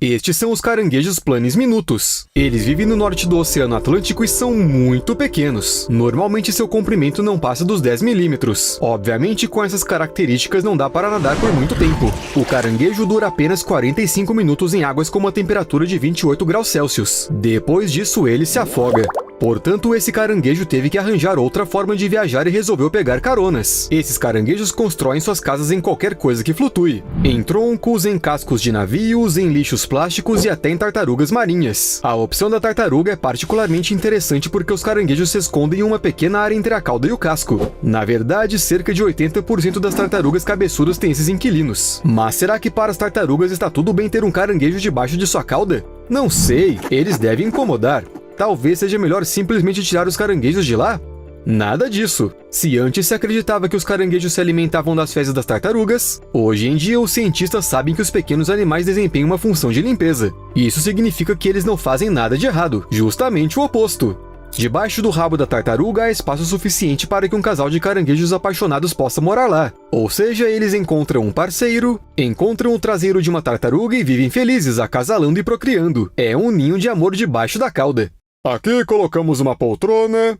Estes são os caranguejos planis minutos. Eles vivem no norte do Oceano Atlântico e são muito pequenos. Normalmente seu comprimento não passa dos 10 milímetros. Obviamente, com essas características não dá para nadar por muito tempo. O caranguejo dura apenas 45 minutos em águas com uma temperatura de 28 graus Celsius. Depois disso, ele se afoga. Portanto, esse caranguejo teve que arranjar outra forma de viajar e resolveu pegar caronas. Esses caranguejos constroem suas casas em qualquer coisa que flutue. Em troncos, em cascos de navios, em lixos plásticos e até em tartarugas marinhas. A opção da tartaruga é particularmente interessante porque os caranguejos se escondem em uma pequena área entre a cauda e o casco. Na verdade, cerca de 80% das tartarugas cabeçudas têm esses inquilinos. Mas será que para as tartarugas está tudo bem ter um caranguejo debaixo de sua cauda? Não sei, eles devem incomodar. Talvez seja melhor simplesmente tirar os caranguejos de lá? Nada disso. Se antes se acreditava que os caranguejos se alimentavam das fezes das tartarugas, hoje em dia os cientistas sabem que os pequenos animais desempenham uma função de limpeza. Isso significa que eles não fazem nada de errado, justamente o oposto. Debaixo do rabo da tartaruga há espaço suficiente para que um casal de caranguejos apaixonados possa morar lá. Ou seja, eles encontram um parceiro, encontram o traseiro de uma tartaruga e vivem felizes, acasalando e procriando. É um ninho de amor debaixo da cauda. Aqui colocamos uma poltrona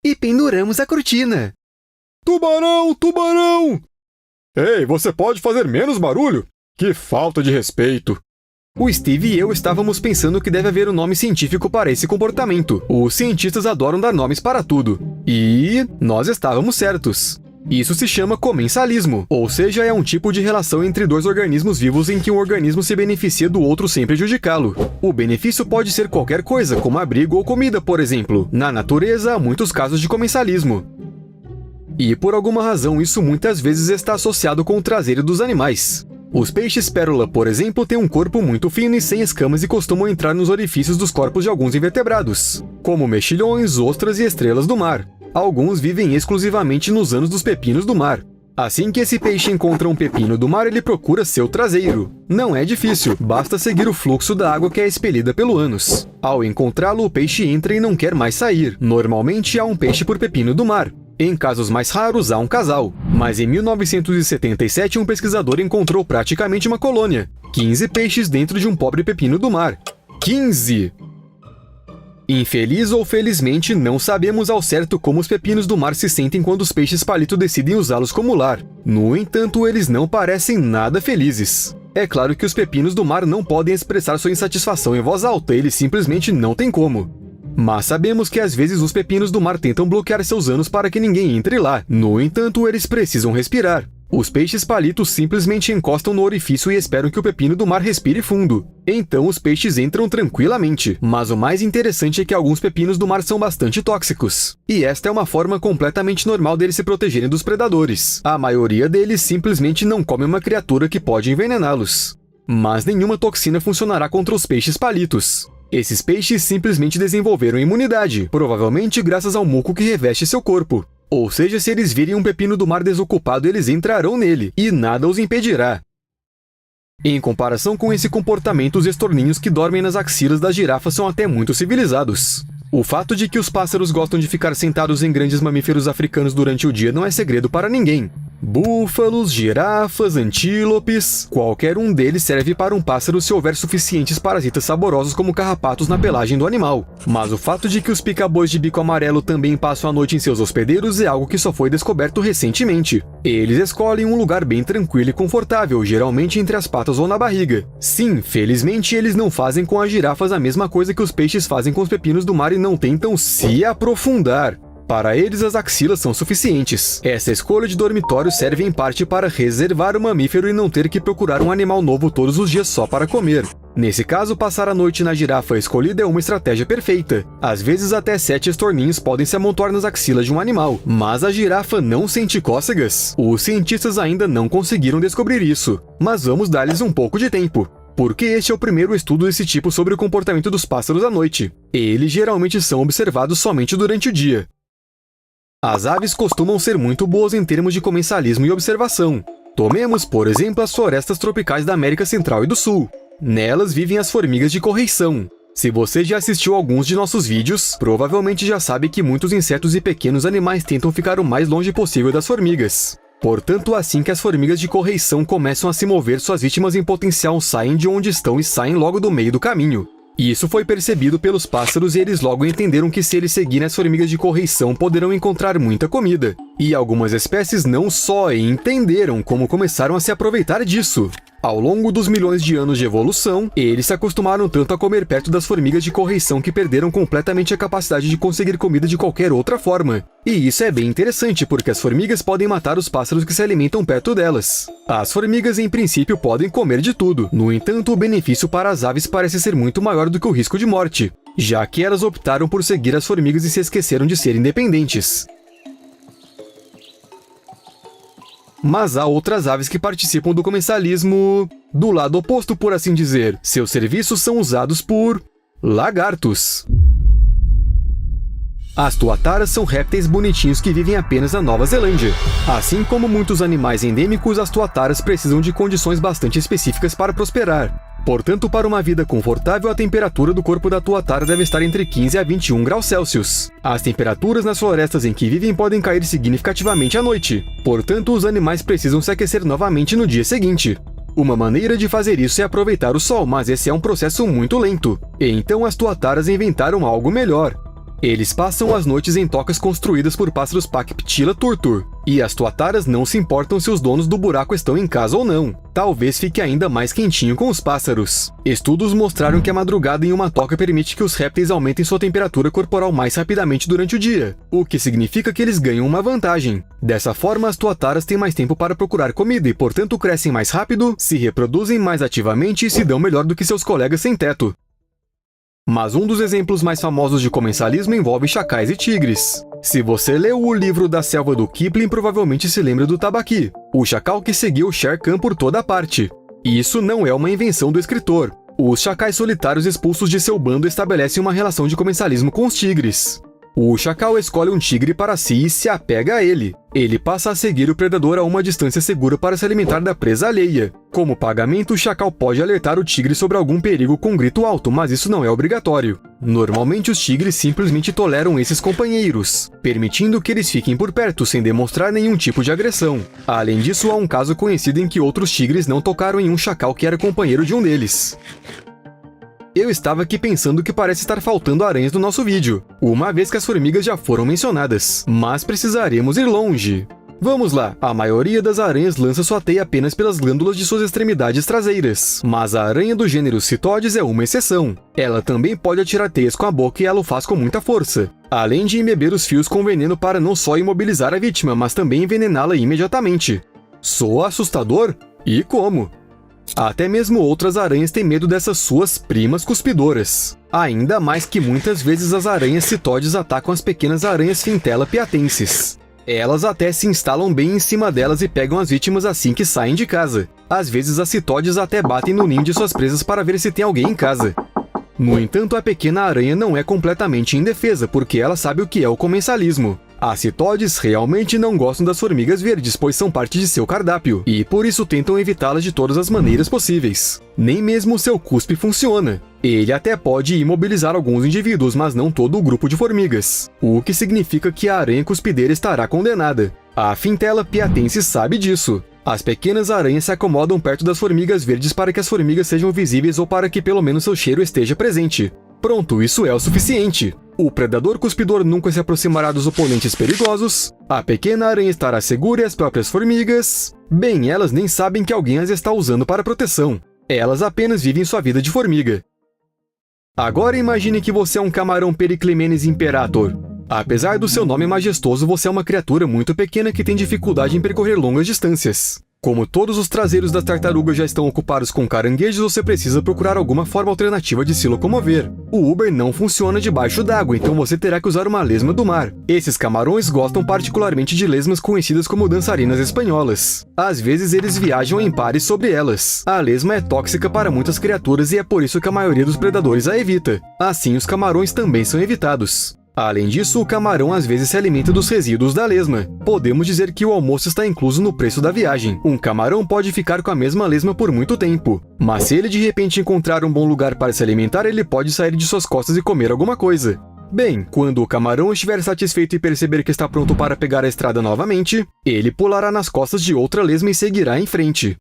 e penduramos a cortina. Tubarão, tubarão! Ei, você pode fazer menos barulho? Que falta de respeito! O Steve e eu estávamos pensando que deve haver um nome científico para esse comportamento. Os cientistas adoram dar nomes para tudo. E nós estávamos certos. Isso se chama comensalismo, ou seja, é um tipo de relação entre dois organismos vivos em que um organismo se beneficia do outro sem prejudicá-lo. O benefício pode ser qualquer coisa, como abrigo ou comida, por exemplo. Na natureza, há muitos casos de comensalismo. E por alguma razão, isso muitas vezes está associado com o traseiro dos animais. Os peixes pérola, por exemplo, têm um corpo muito fino e sem escamas e costumam entrar nos orifícios dos corpos de alguns invertebrados, como mexilhões, ostras e estrelas do mar. Alguns vivem exclusivamente nos anos dos pepinos do mar. Assim que esse peixe encontra um pepino do mar, ele procura seu traseiro. Não é difícil, basta seguir o fluxo da água que é expelida pelo ânus. Ao encontrá-lo, o peixe entra e não quer mais sair. Normalmente há um peixe por pepino do mar. Em casos mais raros, há um casal. Mas em 1977, um pesquisador encontrou praticamente uma colônia. 15 peixes dentro de um pobre pepino do mar. 15! Infeliz ou felizmente, não sabemos ao certo como os pepinos do mar se sentem quando os peixes palito decidem usá-los como lar. No entanto, eles não parecem nada felizes. É claro que os pepinos do mar não podem expressar sua insatisfação em voz alta, eles simplesmente não têm como. Mas sabemos que às vezes os pepinos do mar tentam bloquear seus ânus para que ninguém entre lá. No entanto, eles precisam respirar. Os peixes palitos simplesmente encostam no orifício e esperam que o pepino do mar respire fundo. Então os peixes entram tranquilamente. Mas o mais interessante é que alguns pepinos do mar são bastante tóxicos. E esta é uma forma completamente normal deles se protegerem dos predadores. A maioria deles simplesmente não come uma criatura que pode envenená-los. Mas nenhuma toxina funcionará contra os peixes palitos. Esses peixes simplesmente desenvolveram imunidade, provavelmente graças ao muco que reveste seu corpo. Ou seja, se eles virem um pepino do mar desocupado, eles entrarão nele, e nada os impedirá. Em comparação com esse comportamento, os estorninhos que dormem nas axilas das girafas são até muito civilizados. O fato de que os pássaros gostam de ficar sentados em grandes mamíferos africanos durante o dia não é segredo para ninguém. Búfalos, girafas, antílopes, qualquer um deles serve para um pássaro se houver suficientes parasitas saborosos como carrapatos na pelagem do animal. Mas o fato de que os pica-bois de bico amarelo também passam a noite em seus hospedeiros é algo que só foi descoberto recentemente. Eles escolhem um lugar bem tranquilo e confortável, geralmente entre as patas ou na barriga. Sim, felizmente eles não fazem com as girafas a mesma coisa que os peixes fazem com os pepinos do mar e não tentam se aprofundar. Para eles, as axilas são suficientes. Essa escolha de dormitório serve em parte para reservar o mamífero e não ter que procurar um animal novo todos os dias só para comer. Nesse caso, passar a noite na girafa escolhida é uma estratégia perfeita. Às vezes, até 7 estorninhos podem se amontoar nas axilas de um animal. Mas a girafa não sente cócegas? Os cientistas ainda não conseguiram descobrir isso. Mas vamos dar-lhes um pouco de tempo. Porque este é o primeiro estudo desse tipo sobre o comportamento dos pássaros à noite. Eles geralmente são observados somente durante o dia. As aves costumam ser muito boas em termos de comensalismo e observação. Tomemos, por exemplo, as florestas tropicais da América Central e do Sul. Nelas vivem as formigas de correição. Se você já assistiu a alguns de nossos vídeos, provavelmente já sabe que muitos insetos e pequenos animais tentam ficar o mais longe possível das formigas. Portanto, assim que as formigas de correição começam a se mover, suas vítimas em potencial saem de onde estão e saem logo do meio do caminho. Isso foi percebido pelos pássaros e eles logo entenderam que se eles seguirem as formigas de correição poderão encontrar muita comida. E algumas espécies não só entenderam, como começaram a se aproveitar disso. Ao longo dos milhões de anos de evolução, eles se acostumaram tanto a comer perto das formigas de correição que perderam completamente a capacidade de conseguir comida de qualquer outra forma. E isso é bem interessante, porque as formigas podem matar os pássaros que se alimentam perto delas. As formigas, em princípio, podem comer de tudo. No entanto, o benefício para as aves parece ser muito maior do que o risco de morte, já que elas optaram por seguir as formigas e se esqueceram de ser independentes. Mas há outras aves que participam do comensalismo do lado oposto, por assim dizer. Seus serviços são usados por lagartos. As tuataras são répteis bonitinhos que vivem apenas na Nova Zelândia. Assim como muitos animais endêmicos, as tuataras precisam de condições bastante específicas para prosperar. Portanto, para uma vida confortável, a temperatura do corpo da tuatara deve estar entre 15 a 21 graus Celsius. As temperaturas nas florestas em que vivem podem cair significativamente à noite. Portanto, os animais precisam se aquecer novamente no dia seguinte. Uma maneira de fazer isso é aproveitar o sol, mas esse é um processo muito lento. E então as tuataras inventaram algo melhor. Eles passam as noites em tocas construídas por pássaros Pachyptila turtur, e as tuataras não se importam se os donos do buraco estão em casa ou não. Talvez fique ainda mais quentinho com os pássaros. Estudos mostraram que a madrugada em uma toca permite que os répteis aumentem sua temperatura corporal mais rapidamente durante o dia, o que significa que eles ganham uma vantagem. Dessa forma, as tuataras têm mais tempo para procurar comida e, portanto, crescem mais rápido, se reproduzem mais ativamente e se dão melhor do que seus colegas sem teto. Mas um dos exemplos mais famosos de comensalismo envolve chacais e tigres. Se você leu o livro da Selva do Kipling, provavelmente se lembra do Tabaqui, o chacal que seguiu Shere Khan por toda parte. Isso não é uma invenção do escritor. Os chacais solitários expulsos de seu bando estabelecem uma relação de comensalismo com os tigres. O chacal escolhe um tigre para si e se apega a ele. Ele passa a seguir o predador a uma distância segura para se alimentar da presa alheia. Como pagamento, o chacal pode alertar o tigre sobre algum perigo com um grito alto, mas isso não é obrigatório. Normalmente, os tigres simplesmente toleram esses companheiros, permitindo que eles fiquem por perto sem demonstrar nenhum tipo de agressão. Além disso, há um caso conhecido em que outros tigres não tocaram em um chacal que era companheiro de um deles. Eu estava aqui pensando que parece estar faltando aranhas no nosso vídeo, uma vez que as formigas já foram mencionadas, mas precisaremos ir longe. Vamos lá, a maioria das aranhas lança sua teia apenas pelas glândulas de suas extremidades traseiras, mas a aranha do gênero Citodes é uma exceção. Ela também pode atirar teias com a boca e ela o faz com muita força, além de embeber os fios com veneno para não só imobilizar a vítima, mas também envenená-la imediatamente. Soa assustador? E como? Até mesmo outras aranhas têm medo dessas suas primas cuspidoras. Ainda mais que muitas vezes as aranhas Citodes atacam as pequenas aranhas Fintella piatensis. Elas até se instalam bem em cima delas e pegam as vítimas assim que saem de casa. Às vezes as Citodes até batem no ninho de suas presas para ver se tem alguém em casa. No entanto, a pequena aranha não é completamente indefesa, porque ela sabe o que é o comensalismo. As Citodes realmente não gostam das formigas verdes, pois são parte de seu cardápio, e por isso tentam evitá-las de todas as maneiras possíveis. Nem mesmo seu cuspe funciona. Ele até pode imobilizar alguns indivíduos, mas não todo o grupo de formigas, o que significa que a aranha cuspideira estará condenada. A Fintella piatensis sabe disso. As pequenas aranhas se acomodam perto das formigas verdes para que as formigas sejam visíveis ou para que pelo menos seu cheiro esteja presente. Pronto, isso é o suficiente. O predador cuspidor nunca se aproximará dos oponentes perigosos, a pequena aranha estará segura e as próprias formigas... Bem, elas nem sabem que alguém as está usando para proteção. Elas apenas vivem sua vida de formiga. Agora imagine que você é um camarão Periclemenes imperator. Apesar do seu nome majestoso, você é uma criatura muito pequena que tem dificuldade em percorrer longas distâncias. Como todos os traseiros das tartarugas já estão ocupados com caranguejos, você precisa procurar alguma forma alternativa de se locomover. O Uber não funciona debaixo d'água, então você terá que usar uma lesma do mar. Esses camarões gostam particularmente de lesmas conhecidas como dançarinas espanholas. Às vezes eles viajam em pares sobre elas. A lesma é tóxica para muitas criaturas e é por isso que a maioria dos predadores a evita. Assim, os camarões também são evitados. Além disso, o camarão às vezes se alimenta dos resíduos da lesma. Podemos dizer que o almoço está incluso no preço da viagem. Um camarão pode ficar com a mesma lesma por muito tempo, mas se ele de repente encontrar um bom lugar para se alimentar, ele pode sair de suas costas e comer alguma coisa. Bem, quando o camarão estiver satisfeito e perceber que está pronto para pegar a estrada novamente, ele pulará nas costas de outra lesma e seguirá em frente.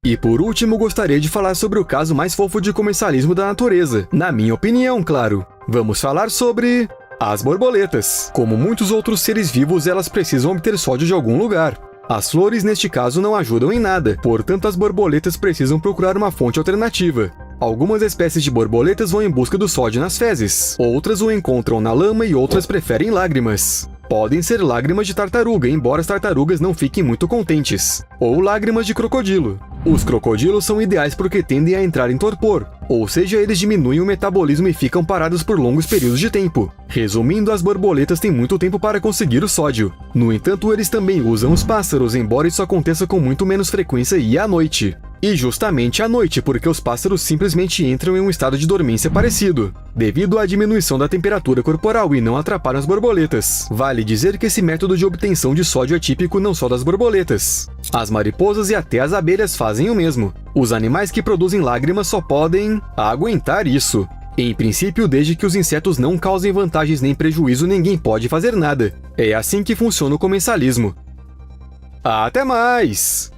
E por último, gostaria de falar sobre o caso mais fofo de comensalismo da natureza. Na minha opinião, claro. Vamos falar sobre as borboletas. Como muitos outros seres vivos, elas precisam obter sódio de algum lugar. As flores, neste caso, não ajudam em nada, portanto as borboletas precisam procurar uma fonte alternativa. Algumas espécies de borboletas vão em busca do sódio nas fezes, outras o encontram na lama e outras preferem lágrimas. Podem ser lágrimas de tartaruga, embora as tartarugas não fiquem muito contentes, ou lágrimas de crocodilo. Os crocodilos são ideais porque tendem a entrar em torpor, ou seja, eles diminuem o metabolismo e ficam parados por longos períodos de tempo. Resumindo, as borboletas têm muito tempo para conseguir o sódio. No entanto, eles também usam os pássaros, embora isso aconteça com muito menos frequência e à noite. E justamente à noite, porque os pássaros simplesmente entram em um estado de dormência parecido, devido à diminuição da temperatura corporal e não atrapalham as borboletas. Vale dizer que esse método de obtenção de sódio é típico não só das borboletas. As mariposas e até as abelhas fazem o mesmo. Os animais que produzem lágrimas só podem aguentar isso. Em princípio, desde que os insetos não causem vantagens nem prejuízo, ninguém pode fazer nada. É assim que funciona o comensalismo. Até mais!